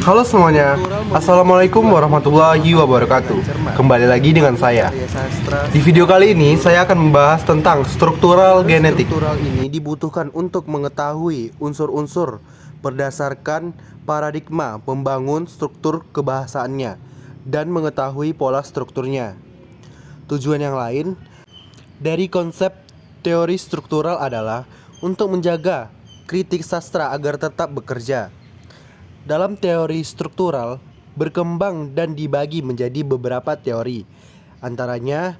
Halo semuanya, Assalamualaikum warahmatullahi wabarakatuh. Kembali lagi dengan saya. Di video kali ini saya akan membahas tentang struktural genetik. Struktural ini dibutuhkan untuk mengetahui unsur-unsur berdasarkan paradigma membangun struktur kebahasaannya dan mengetahui pola strukturnya. Tujuan yang lain dari konsep teori struktural adalah untuk menjaga kritik sastra agar tetap bekerja. Dalam teori struktural, berkembang dan dibagi menjadi beberapa teori, antaranya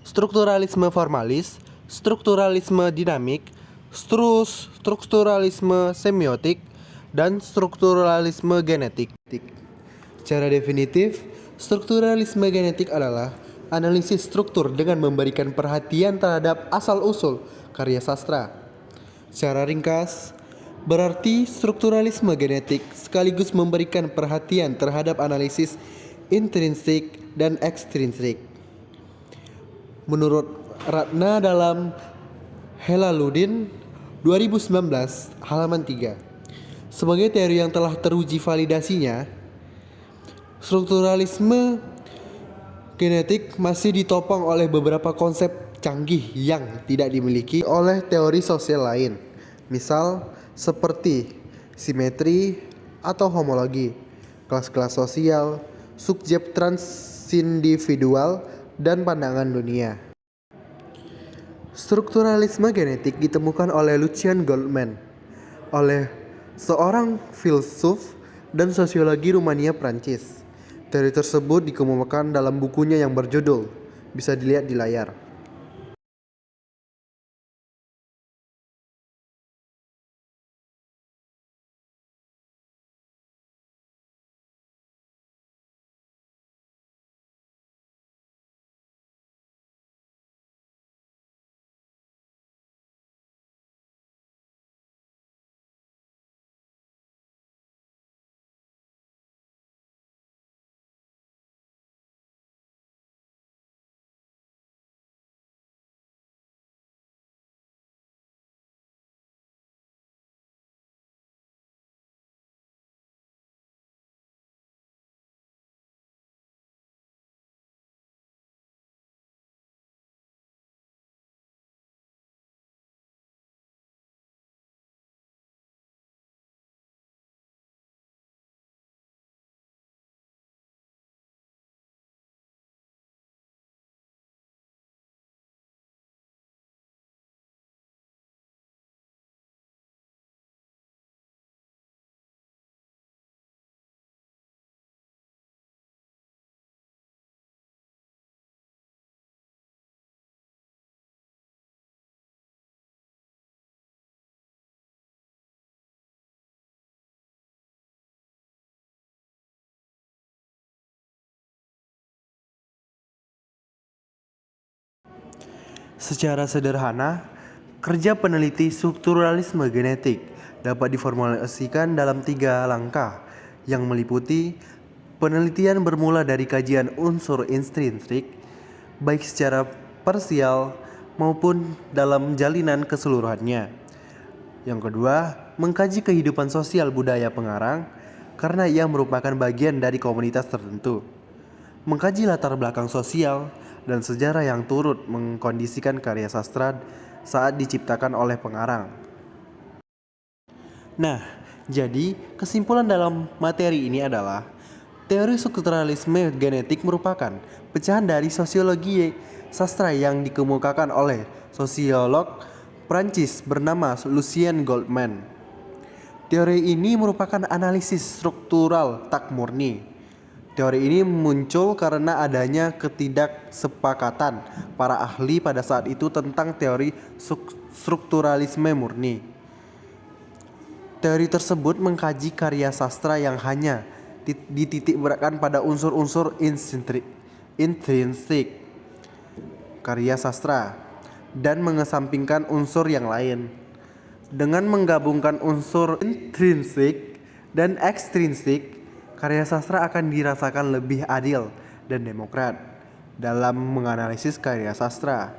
strukturalisme formalis, strukturalisme dinamik, strukturalisme semiotik, dan strukturalisme genetik. Secara definitif, strukturalisme genetik adalah analisis struktur dengan memberikan perhatian terhadap asal-usul karya sastra. Secara ringkas, berarti strukturalisme genetik sekaligus memberikan perhatian terhadap analisis intrinsik dan ekstrinsik. Menurut Ratna dalam Helaluddin 2019 halaman 3, sebagai teori yang telah teruji validasinya, strukturalisme genetik masih ditopang oleh beberapa konsep canggih yang tidak dimiliki oleh teori sosial lain, misal seperti simetri atau homologi, kelas-kelas sosial, subjek transindividual, dan pandangan dunia. Strukturalisme genetik ditemukan oleh Lucien Goldman, oleh seorang filsuf dan sosiologi Rumania Prancis. Teori tersebut dikemukakan dalam bukunya yang berjudul, bisa dilihat di layar. Secara sederhana, kerja peneliti strukturalisme genetik dapat diformulasikan dalam 3 langkah yang meliputi penelitian bermula dari kajian unsur intrinsik, baik secara parsial maupun dalam jalinan keseluruhannya. Yang kedua, mengkaji kehidupan sosial budaya pengarang karena ia merupakan bagian dari komunitas tertentu. Mengkaji latar belakang sosial dan sejarah yang turut mengkondisikan karya sastra saat diciptakan oleh pengarang. Nah, jadi kesimpulan dalam materi ini adalah teori strukturalisme genetik merupakan pecahan dari sosiologi sastra yang dikemukakan oleh sosiolog Prancis bernama Lucien Goldman. Teori ini merupakan analisis struktural tak murni. Teori ini muncul karena adanya ketidaksepakatan para ahli pada saat itu tentang teori strukturalisme murni. Teori tersebut mengkaji karya sastra yang hanya dititik beratkan pada unsur-unsur intrinsik karya sastra dan mengesampingkan unsur yang lain. Dengan menggabungkan unsur intrinsik dan ekstrinsik, karya sastra akan dirasakan lebih adil dan demokrat dalam menganalisis karya sastra.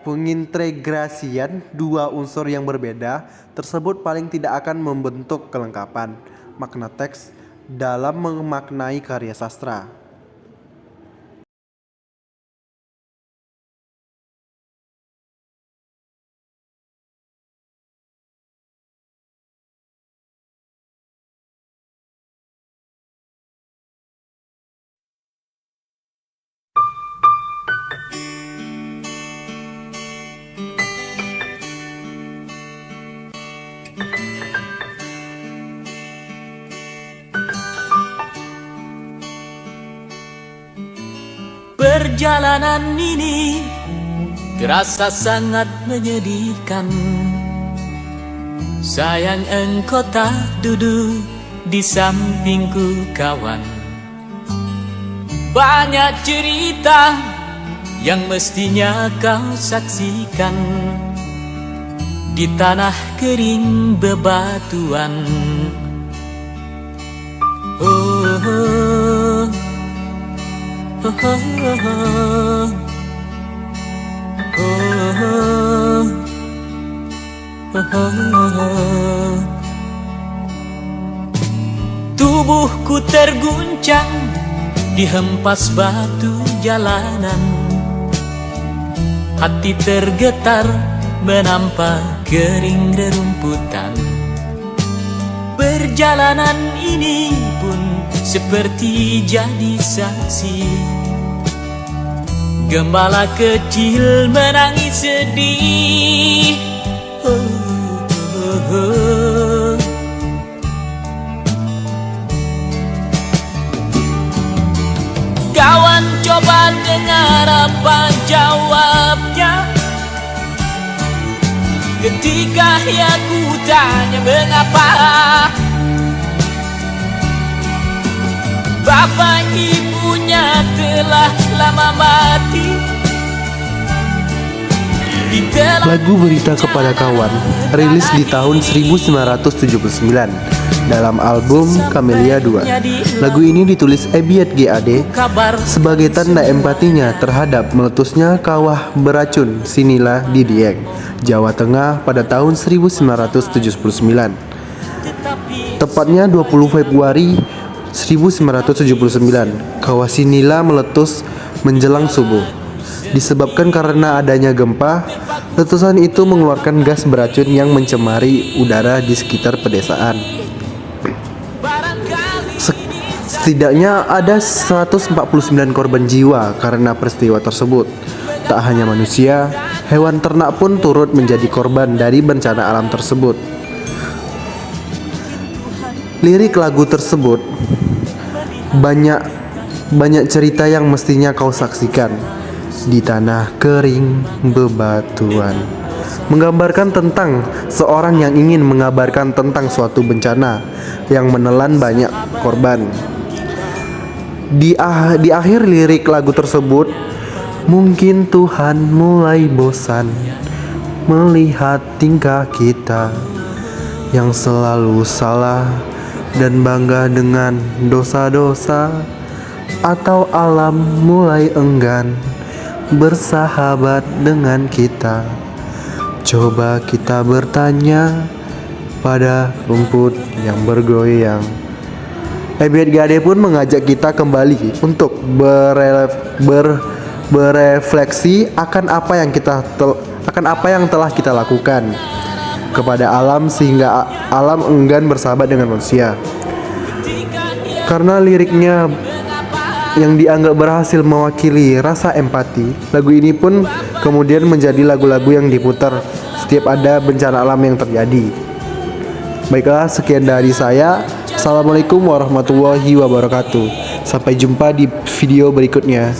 Pengintegrasian dua unsur yang berbeda tersebut paling tidak akan membentuk kelengkapan, makna teks dalam memaknai karya sastra. Perjalanan ini terasa sangat menyedihkan. Sayang engkau tak duduk di sampingku kawan. Banyak cerita yang mestinya kau saksikan di tanah kering bebatuan. Oh, oh. Oh, oh, oh, oh, oh. Tubuhku terguncang dihempas batu jalanan. Hati tergetar menampak kering rerumputan. Perjalanan ini pun seperti jadi saksi. Gembala kecil menangis sedih. Oh, oh, oh. Kawan coba dengar apa jawabnya ketika aku tanya mengapa bapak ibunya telah lama mati. Lagu Berita Kepada Kawan rilis di tahun 1979 dalam album Camellia 2. Lagu ini ditulis Ebiet GAD sebagai tanda empatinya terhadap meletusnya kawah beracun Sinila di Dieng, Jawa Tengah pada tahun 1979. Tepatnya 20 Februari 1979, kawah Sinila meletus menjelang subuh. Disebabkan karena adanya gempa, letusan itu mengeluarkan gas beracun yang mencemari udara di sekitar pedesaan. Setidaknya ada 149 korban jiwa karena peristiwa tersebut. Tak hanya manusia, hewan ternak pun turut menjadi korban dari bencana alam tersebut. Lirik lagu tersebut banyak cerita yang mestinya kau saksikan di tanah kering bebatuan. Menggambarkan tentang seorang yang ingin mengabarkan tentang suatu bencana yang menelan banyak korban. Di akhir lirik lagu tersebut, mungkin Tuhan mulai bosan melihat tingkah kita yang selalu salah dan bangga dengan dosa-dosa, atau alam mulai enggan bersahabat dengan kita. Coba kita bertanya pada rumput yang bergoyang. Ebiet GAD pun mengajak kita kembali untuk berefleksi akan apa yang telah kita lakukan kepada alam sehingga alam enggan bersahabat dengan manusia. Karena liriknya yang dianggap berhasil mewakili rasa empati, lagu ini pun kemudian menjadi lagu-lagu yang diputar setiap ada bencana alam yang terjadi. Baiklah, sekian dari saya. Assalamualaikum warahmatullahi wabarakatuh. Sampai jumpa di video berikutnya.